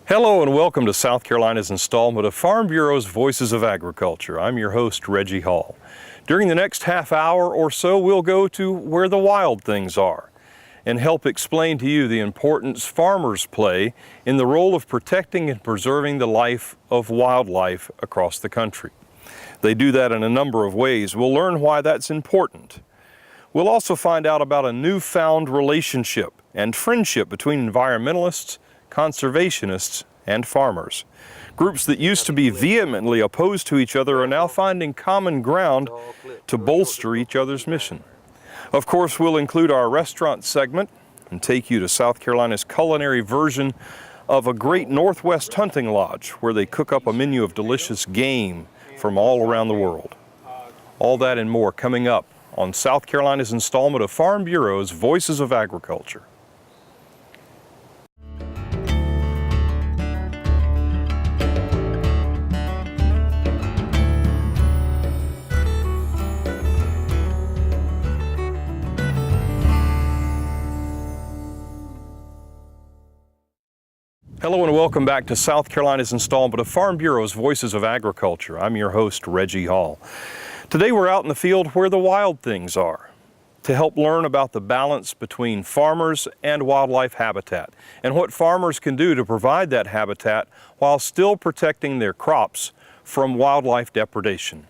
Hello and welcome to South Carolina's installment of Farm Bureau's Voices of Agriculture. I'm your host, Reggie Hall. During the next half hour or so, we'll go to where the wild things are and help explain to you the importance farmers play in the role of protecting and preserving the life of wildlife across the country. They do that in a number of ways. We'll learn why that's important. We'll also find out about a newfound relationship and friendship between environmentalists, conservationists, and farmers. Groups that used to be vehemently opposed to each other are now finding common ground to bolster each other's mission. Of course, we'll include our restaurant segment and take you to South Carolina's culinary version of a great Northwest hunting lodge where they cook up a menu of delicious game from all around the world. All that and more coming up on South Carolina's installment of Farm Bureau's Voices of Agriculture. Hello and welcome back to South Carolina's installment of Farm Bureau's Voices of Agriculture. I'm your host, Reggie Hall. Today we're out in the field where the wild things are to help learn about the balance between farmers and wildlife habitat and what farmers can do to provide that habitat while still protecting their crops from wildlife depredation.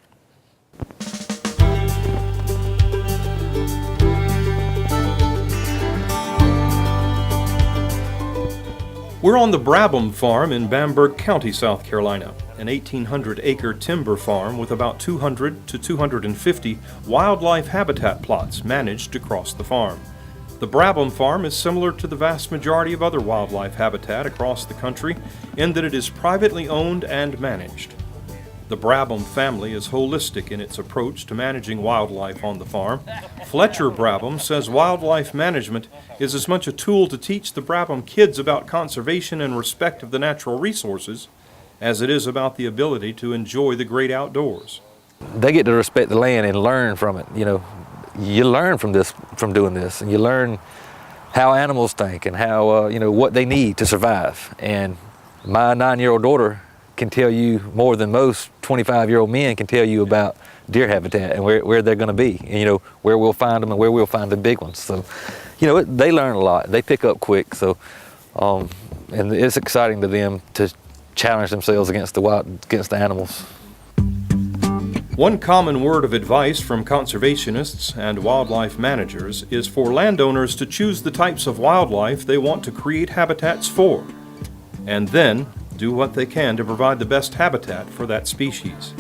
We're on the Brabham Farm in Bamberg County, South Carolina, an 1,800-acre timber farm with about 200 to 250 wildlife habitat plots managed across the farm. The Brabham Farm is similar to the vast majority of other wildlife habitat across the country in that it is privately owned and managed. The Brabham family is holistic in its approach to managing wildlife on the farm. Fletcher Brabham says wildlife management is as much a tool to teach the Brabham kids about conservation and respect of the natural resources as it is about the ability to enjoy the great outdoors. They get to respect the land and learn from it. You learn from doing this, and you learn how animals think and how, what they need to survive. And my 9-year-old daughter can tell you more than most 25-year-old men can tell you about deer habitat and where they're going to be, and where we'll find them and where we'll find the big ones. So, they learn a lot. They pick up quick. So, and it's exciting to them to challenge themselves against the animals. One common word of advice from conservationists and wildlife managers is for landowners to choose the types of wildlife they want to create habitats for, and then do what they can to provide the best habitat for that species.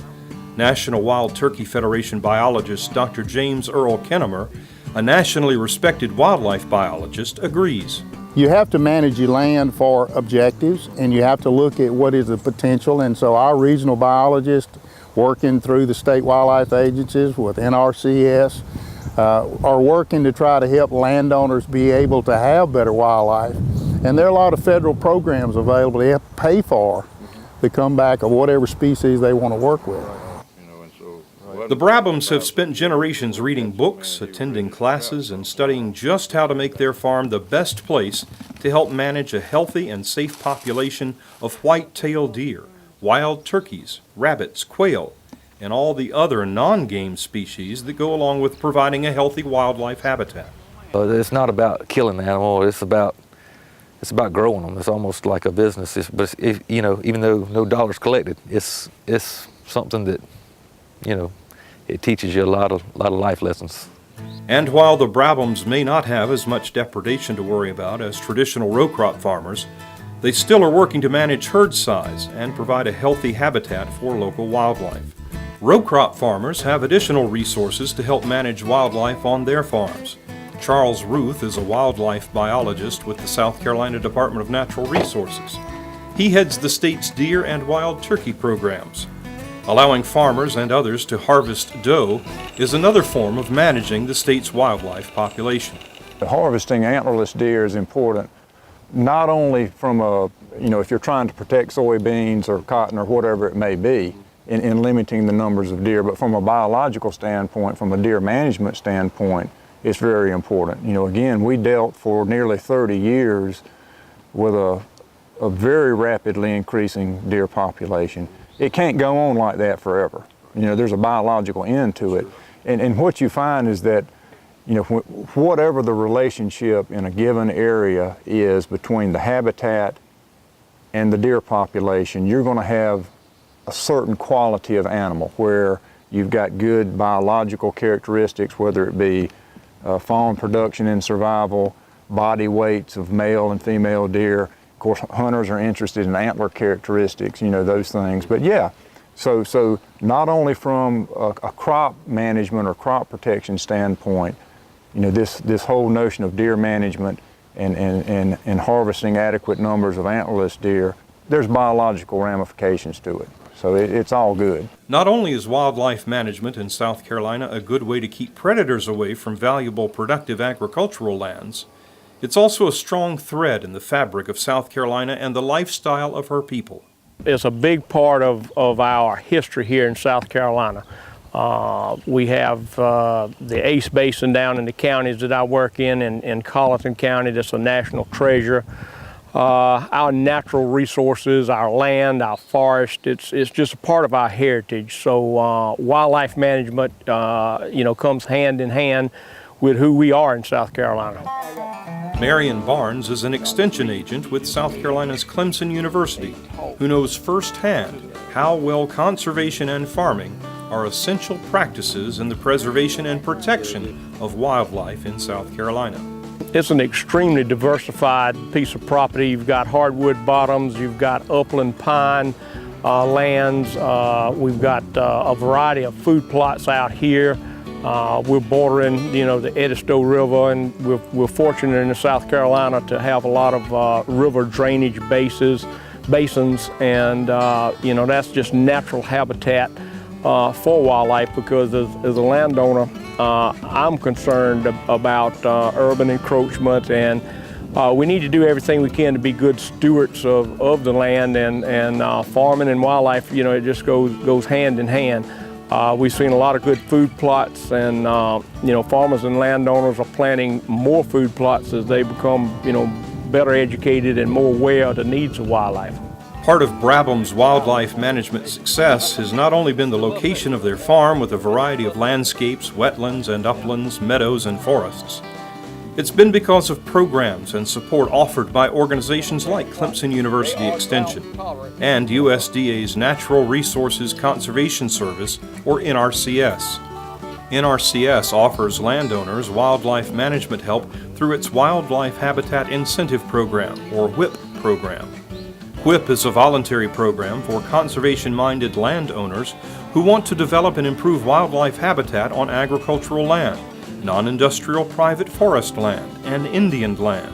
National Wild Turkey Federation biologist Dr. James Earl Kennemer, a nationally respected wildlife biologist, agrees. You have to manage your land for objectives, and you have to look at what is the potential. And so our regional biologists, working through the state wildlife agencies with NRCS, are working to try to help landowners be able to have better wildlife. And there are a lot of federal programs available to help pay for the comeback of whatever species they want to work with. The Brabhams have spent generations reading books, attending classes, and studying just how to make their farm the best place to help manage a healthy and safe population of white-tailed deer, wild turkeys, rabbits, quail, and all the other non-game species that go along with providing a healthy wildlife habitat. But it's not about killing the animal. It's about growing them. It's almost like a business. Even though no dollars collected, it's something that, it teaches you a lot of life lessons. And while the Brabhams may not have as much depredation to worry about as traditional row crop farmers, they still are working to manage herd size and provide a healthy habitat for local wildlife. Row crop farmers have additional resources to help manage wildlife on their farms. Charles Ruth is a wildlife biologist with the South Carolina Department of Natural Resources. He heads the state's deer and wild turkey programs. Allowing farmers and others to harvest doe is another form of managing the state's wildlife population. Harvesting antlerless deer is important, not only from if you're trying to protect soybeans or cotton or whatever it may be in limiting the numbers of deer, but from a biological standpoint, from a deer management standpoint, it's very important. Again, we dealt for nearly 30 years with a very rapidly increasing deer population. It can't go on like that forever. You know, there's a biological end to it. And what you find is that, you know, whatever the relationship in a given area is between the habitat and the deer population, you're going to have a certain quality of animal where you've got good biological characteristics, whether it be fawn production and survival, body weights of male and female deer. Of course, hunters are interested in antler characteristics, you know, those things. But yeah, so not only from a crop management or crop protection standpoint, you know, this whole notion of deer management and harvesting adequate numbers of antlerless deer, there's biological ramifications to it. So it's all good. Not only is wildlife management in South Carolina a good way to keep predators away from valuable productive agricultural lands, it's also a strong thread in the fabric of South Carolina and the lifestyle of her people. It's a big part of our history here in South Carolina. We have the Ace Basin down in the counties that I work in Colleton County, that's a national treasure. Our natural resources, our land, our forest, it's just a part of our heritage. So wildlife management, you know, comes hand in hand with who we are in South Carolina. Marion Barnes is an extension agent with South Carolina's Clemson University, who knows firsthand how well conservation and farming are essential practices in the preservation and protection of wildlife in South Carolina. It's an extremely diversified piece of property. You've got hardwood bottoms, you've got upland pine lands, we've got a variety of food plots out here. We're bordering, you know, the Edisto River, and we're fortunate in South Carolina to have a lot of river drainage basins, and you know, that's just natural habitat for wildlife, because as a landowner, I'm concerned about urban encroachment, and we need to do everything we can to be good stewards of the land, and farming and wildlife, you know, it just goes hand in hand. We've seen a lot of good food plots, and you know, farmers and landowners are planting more food plots as they become, you know, better educated and more aware of the needs of wildlife. Part of Brabham's wildlife management success has not only been the location of their farm with a variety of landscapes, wetlands and uplands, meadows and forests. It's been because of programs and support offered by organizations like Clemson University Extension and USDA's Natural Resources Conservation Service, or NRCS. NRCS offers landowners wildlife management help through its Wildlife Habitat Incentive Program, or WHIP program. WHIP is a voluntary program for conservation-minded landowners who want to develop and improve wildlife habitat on agricultural land, non-industrial private forest land, and Indian land.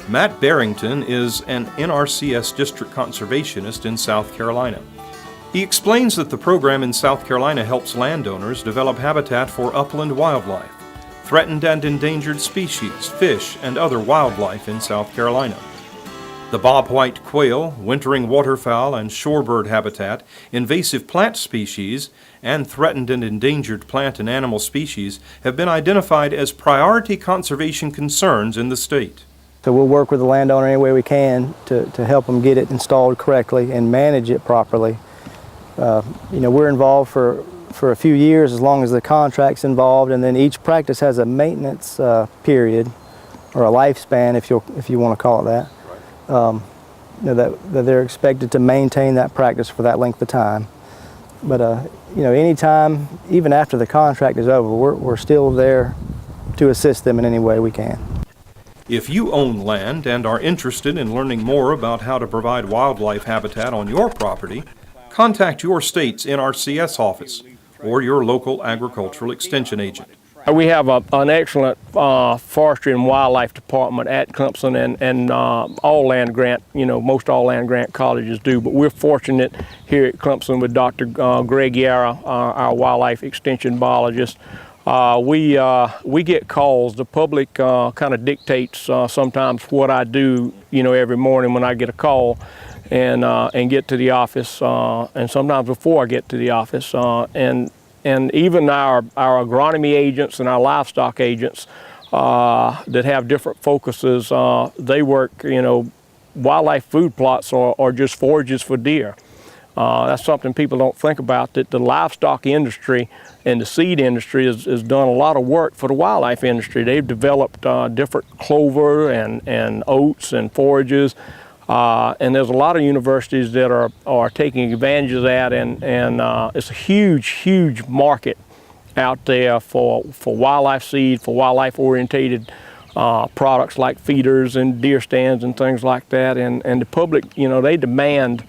Matt Barrington is an NRCS district conservationist in South Carolina. He explains that the program in South Carolina helps landowners develop habitat for upland wildlife, threatened and endangered species, fish, and other wildlife in South Carolina. The bobwhite quail, wintering waterfowl and shorebird habitat, invasive plant species, and threatened and endangered plant and animal species have been identified as priority conservation concerns in the state. So we'll work with the landowner any way we can to help them get it installed correctly and manage it properly. You know, we're involved for a few years as long as the contract's involved, and then each practice has a maintenance period, or a lifespan, if you want to call it that. You know, that they're expected to maintain that practice for that length of time. But you know, anytime, even after the contract is over, we're still there to assist them in any way we can. If you own land and are interested in learning more about how to provide wildlife habitat on your property, contact your state's NRCS office or your local agricultural extension agent. We have an excellent forestry and wildlife department at Clemson, and all land grant, you know, most all land grant colleges do, but we're fortunate here at Clemson with Dr. Greg Yarra, our wildlife extension biologist. We get calls. The public kind of dictates sometimes what I do, you know, every morning when I get a call and get to the office, and sometimes before I get to the office, and even our agronomy agents and our livestock agents that have different focuses, they work, you know, wildlife food plots are just forages for deer. That's something people don't think about, that the livestock industry and the seed industry has done a lot of work for the wildlife industry. They've developed different clover and oats and forages, and there's a lot of universities that are taking advantage of that, and it's a huge market out there for wildlife seed, for wildlife orientated products like feeders and deer stands and things like that, and the public, they demand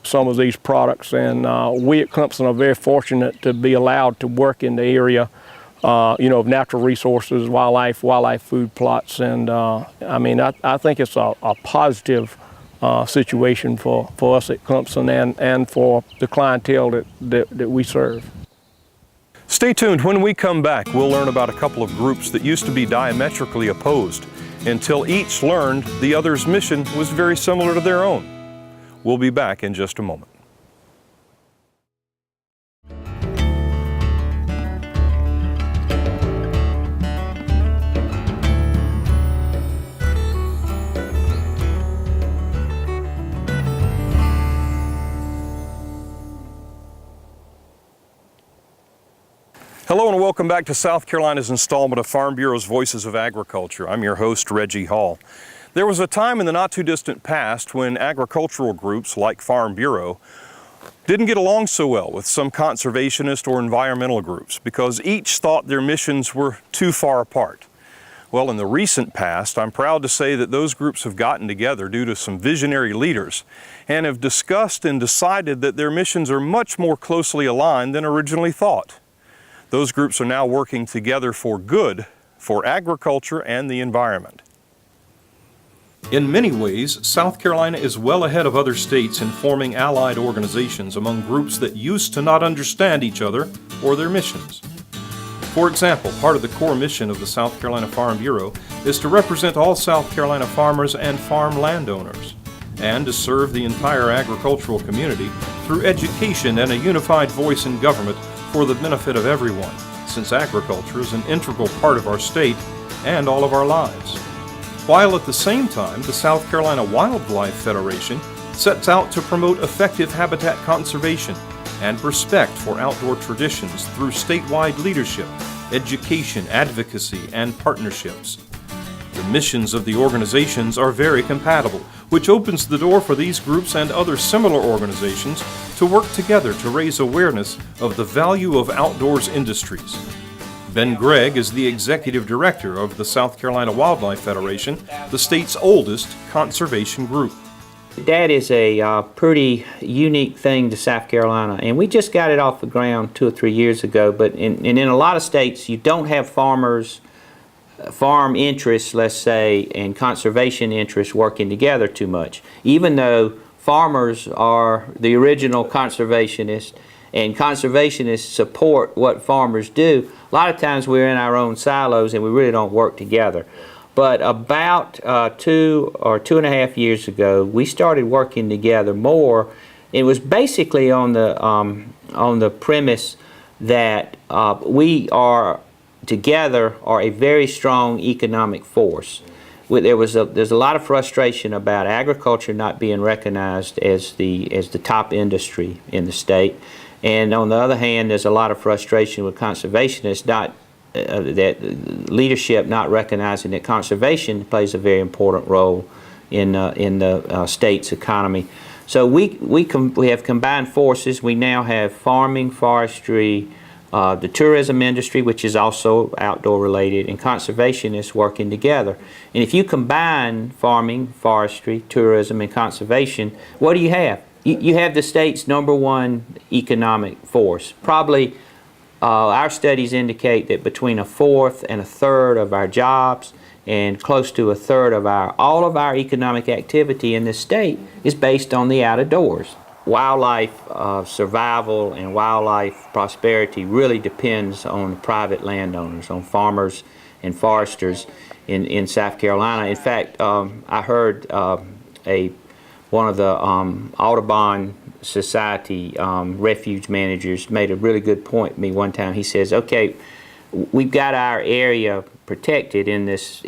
some of these products, and we at Clemson are very fortunate to be allowed to work in the area of natural resources, wildlife food plots, and I think it's a positive situation for us at Clemson and for the clientele that we serve. Stay tuned. When we come back, we'll learn about a couple of groups that used to be diametrically opposed until each learned the other's mission was very similar to their own. We'll be back in just a moment. Hello and welcome back to South Carolina's installment of Farm Bureau's Voices of Agriculture. I'm your host, Reggie Hall. There was a time in the not too distant past when agricultural groups like Farm Bureau didn't get along so well with some conservationist or environmental groups because each thought their missions were too far apart. Well, in the recent past, I'm proud to say that those groups have gotten together due to some visionary leaders and have discussed and decided that their missions are much more closely aligned than originally thought. Those groups are now working together for good, for agriculture and the environment. In many ways, South Carolina is well ahead of other states in forming allied organizations among groups that used to not understand each other or their missions. For example, part of the core mission of the South Carolina Farm Bureau is to represent all South Carolina farmers and farm landowners, and to serve the entire agricultural community through education and a unified voice in government for the benefit of everyone, since agriculture is an integral part of our state and all of our lives. While at the same time, the South Carolina Wildlife Federation sets out to promote effective habitat conservation and respect for outdoor traditions through statewide leadership, education, advocacy, and partnerships. The missions of the organizations are very compatible, which opens the door for these groups and other similar organizations to work together to raise awareness of the value of outdoors industries. Ben Gregg is the Executive Director of the South Carolina Wildlife Federation, the state's oldest conservation group. That is a pretty unique thing to South Carolina, and we just got it off the ground 2 or 3 years ago, but in a lot of states you don't have farmers, farm interests, let's say, and conservation interests working together too much, even though farmers are the original conservationists and conservationists support what farmers do. A lot of times we're in our own silos and we really don't work together. But about 2 or 2.5 years ago, we started working together more. It was basically on the premise that we are together are a very strong economic force. There's a lot of frustration about agriculture not being recognized as the top industry in the state, and on the other hand, there's a lot of frustration with conservationists that leadership not recognizing that conservation plays a very important role in the state's economy. So we have combined forces. We now have farming, forestry, the tourism industry, which is also outdoor related, and conservationists working together. And if you combine farming, forestry, tourism, and conservation, what do you have? You have the state's #1 economic force. Probably our studies indicate that between 1/4 and 1/3 of our jobs and close to 1/3 of all of our economic activity in this state is based on the outdoors. Wildlife survival and wildlife prosperity really depends on private landowners, on farmers and foresters in South Carolina. In fact, I heard one of the Audubon Society refuge managers made a really good point to me one time. He says, okay, we've got our area protected in this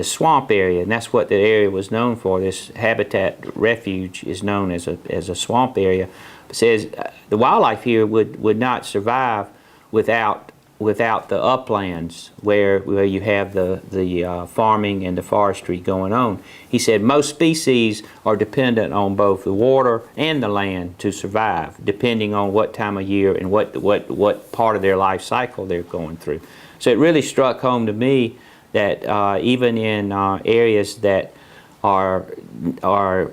swamp area, and that's what the area was known for. This habitat refuge is known as a swamp area. It says the wildlife here would not survive without the uplands where you have the farming and the forestry going on. He said most species are dependent on both the water and the land to survive, depending on what time of year and what part of their life cycle they're going through. So it really struck home to me that even in areas that are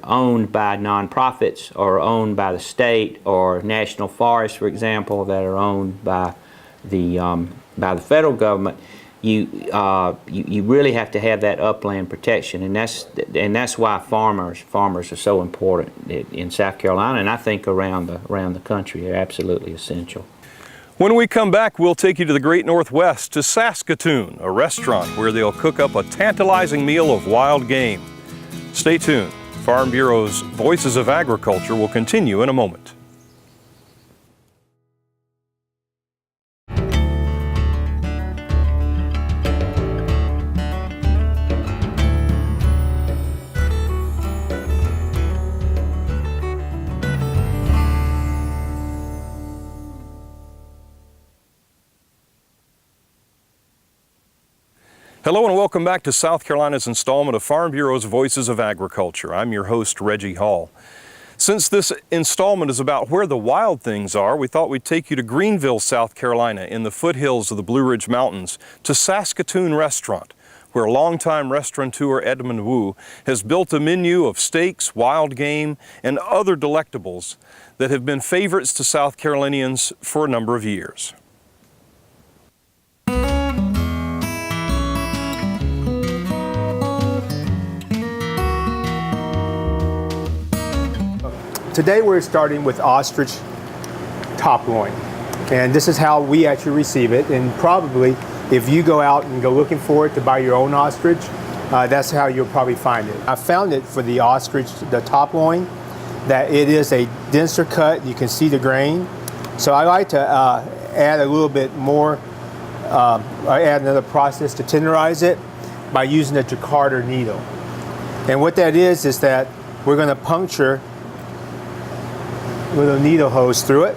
owned by nonprofits or owned by the state, or national forests, for example, that are owned by the federal government, you really have to have that upland protection, and that's why farmers are so important in South Carolina, and I think around the country. They're absolutely essential. When we come back, we'll take you to the great Northwest, to Saskatoon, a restaurant where they'll cook up a tantalizing meal of wild game. Stay tuned. Farm Bureau's Voices of Agriculture will continue in a moment. Hello and welcome back to South Carolina's installment of Farm Bureau's Voices of Agriculture. I'm your host, Reggie Hall. Since this installment is about where the wild things are, we thought we'd take you to Greenville, South Carolina, in the foothills of the Blue Ridge Mountains, to Saskatoon Restaurant, where longtime restaurateur Edmund Wu has built a menu of steaks, wild game, and other delectables that have been favorites to South Carolinians for a number of years. Today we're starting with ostrich top loin, and this is how we actually receive it. And probably if you go out and go looking for it to buy your own ostrich, that's how you'll probably find it. I found it for the ostrich, the top loin, that it is a denser cut. You can see the grain. So I like to add a little bit more, add another process to tenderize it by using a jacquard needle. And what that is that we're going to puncture with a needle hose through it,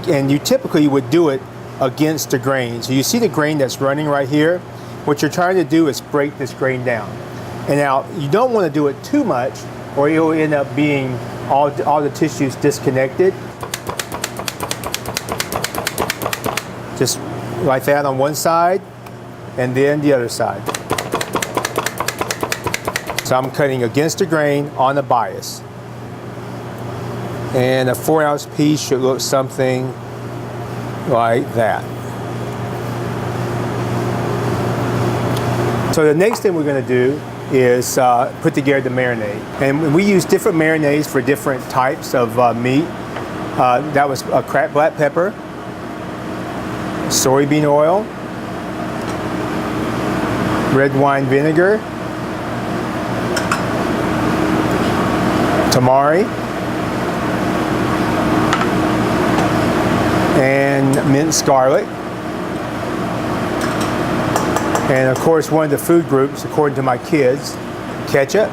and you typically would do it against the grain. So you see the grain that's running right here. What you're trying to do is break this grain down. And now you don't want to do it too much, or you'll end up being all the tissues disconnected. Just like that on one side, and then the other side. So I'm cutting against the grain on the bias. And a 4-ounce piece should look something like that. So the next thing we're going to do is put together the marinade. And we use different marinades for different types of meat. That was cracked black pepper, soybean oil, red wine vinegar, tamari, and minced garlic. And of course, one of the food groups, according to my kids, ketchup.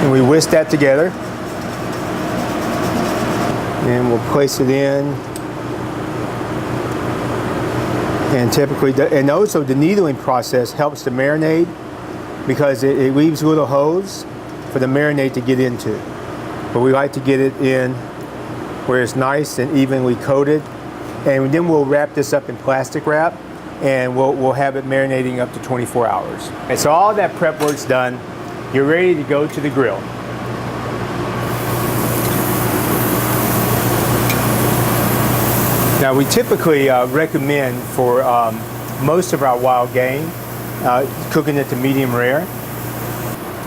And we whisk that together. And we'll place it in. And typically, and also the needling process helps the marinade, because it leaves little holes for the marinade to get into. But we like to get it in where it's nice and evenly coated. And then we'll wrap this up in plastic wrap, and we'll have it marinating up to 24 hours. And so all that prep work's done. You're ready to go to the grill. Now we typically recommend for most of our wild game cooking it to medium rare.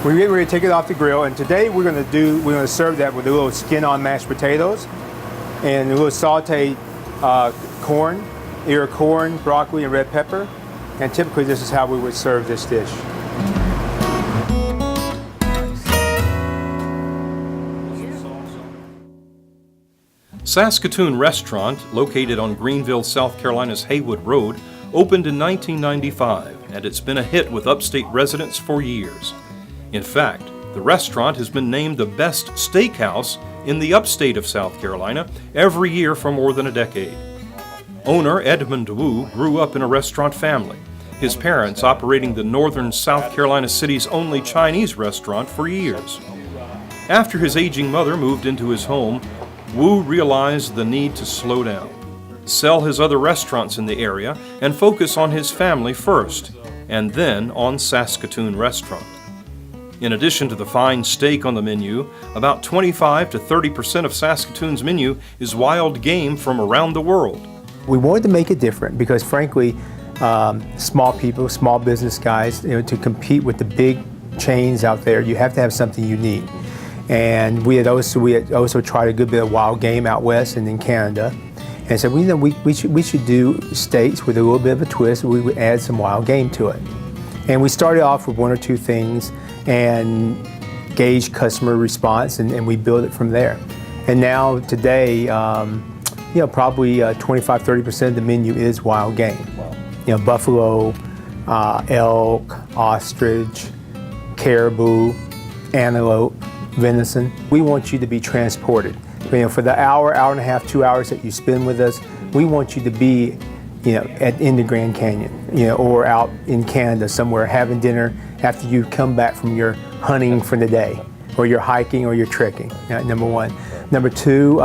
We're getting ready to take it off the grill, and today we're going to serve that with a little skin-on mashed potatoes and a little sauteed corn, ear corn, broccoli, and red pepper. And typically this is how we would serve this dish. Saskatoon Restaurant, located on Greenville, South Carolina's Haywood Road, opened in 1995, and it's been a hit with upstate residents for years. In fact, the restaurant has been named the best steakhouse in the upstate of South Carolina every year for more than a decade. Owner Edmund Wu grew up in a restaurant family, his parents operating the northern South Carolina city's only Chinese restaurant for years. After his aging mother moved into his home, Wu realized the need to slow down, sell his other restaurants in the area, and focus on his family first, and then on Saskatoon Restaurant. In addition to the fine steak on the menu, about 25 to 30% of Saskatoon's menu is wild game from around the world. We wanted to make it different because, frankly, small people, small business guys, to compete with the big chains out there, you have to have something unique. And we had also tried a good bit of wild game out west and in Canada, and said, we should do steaks with a little bit of a twist. We would add some wild game to it. And we started off with one or two things and gauged customer response, and we built it from there. And now today, probably 25-30% of the menu is wild game. Buffalo, elk, ostrich, caribou, antelope, venison. We want you to be transported. For the hour and a half, 2 hours that you spend with us, we want you to be, in the Grand Canyon, or out in Canada somewhere having dinner after you come back from your hunting for the day, or your hiking or your trekking. Number one. Number two,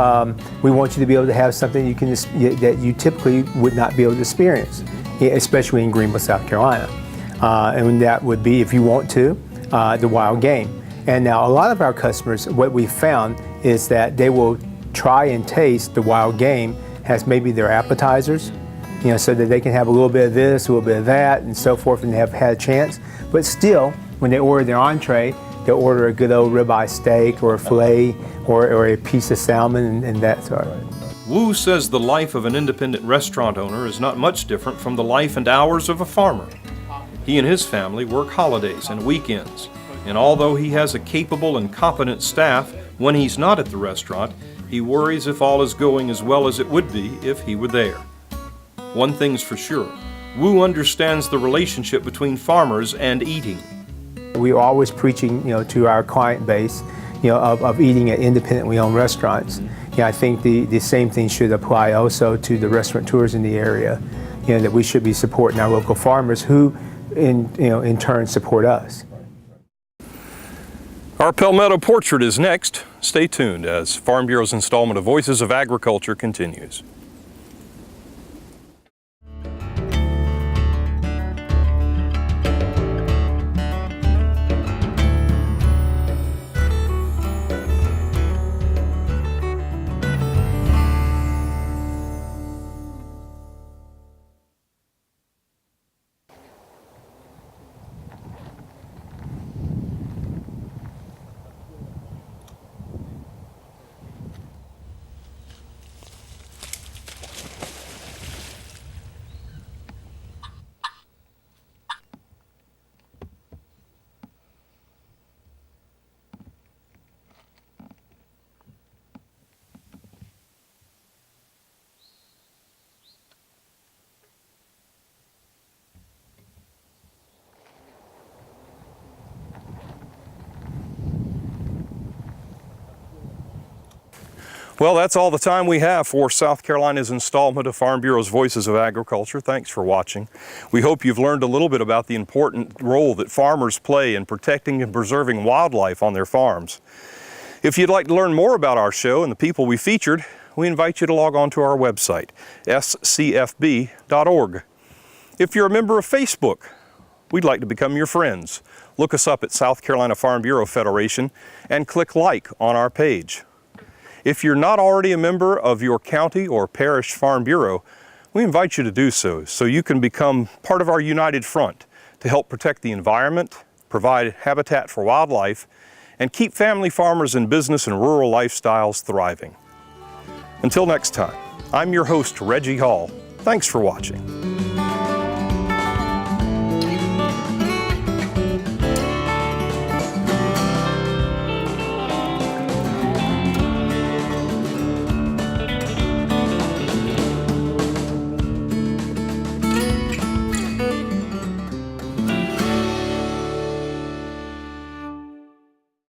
we want you to be able to have something that you typically would not be able to experience, especially in Greenville, South Carolina. And that would be, if you want to, the wild game. And now a lot of our customers, what we found is that they will try and taste the wild game as maybe their appetizers, so that they can have a little bit of this, a little bit of that, and so forth, and have had a chance. But still, when they order their entree, they'll order a good old ribeye steak or a filet or a piece of salmon and that sort. Wu says the life of an independent restaurant owner is not much different from the life and hours of a farmer. He and his family work holidays and weekends, and although he has a capable and competent staff when he's not at the restaurant, he worries if all is going as well as it would be if he were there. One thing's for sure, Wu understands the relationship between farmers and eating. We're always preaching, to our client base, of eating at independently owned restaurants. I think the same thing should apply also to the restaurateurs in the area. That we should be supporting our local farmers who, in turn, support us. Our Palmetto Portrait is next. Stay tuned as Farm Bureau's installment of Voices of Agriculture continues. Well, that's all the time we have for South Carolina's installment of Farm Bureau's Voices of Agriculture. Thanks for watching. We hope you've learned a little bit about the important role that farmers play in protecting and preserving wildlife on their farms. If you'd like to learn more about our show and the people we featured, we invite you to log on to our website, scfb.org. If you're a member of Facebook, we'd like to become your friends. Look us up at South Carolina Farm Bureau Federation and click like on our page. If you're not already a member of your county or parish farm bureau, we invite you to do so you can become part of our united front to help protect the environment, provide habitat for wildlife, and keep family farmers in business and rural lifestyles thriving. Until next time, I'm your host, Reggie Hall. Thanks for watching.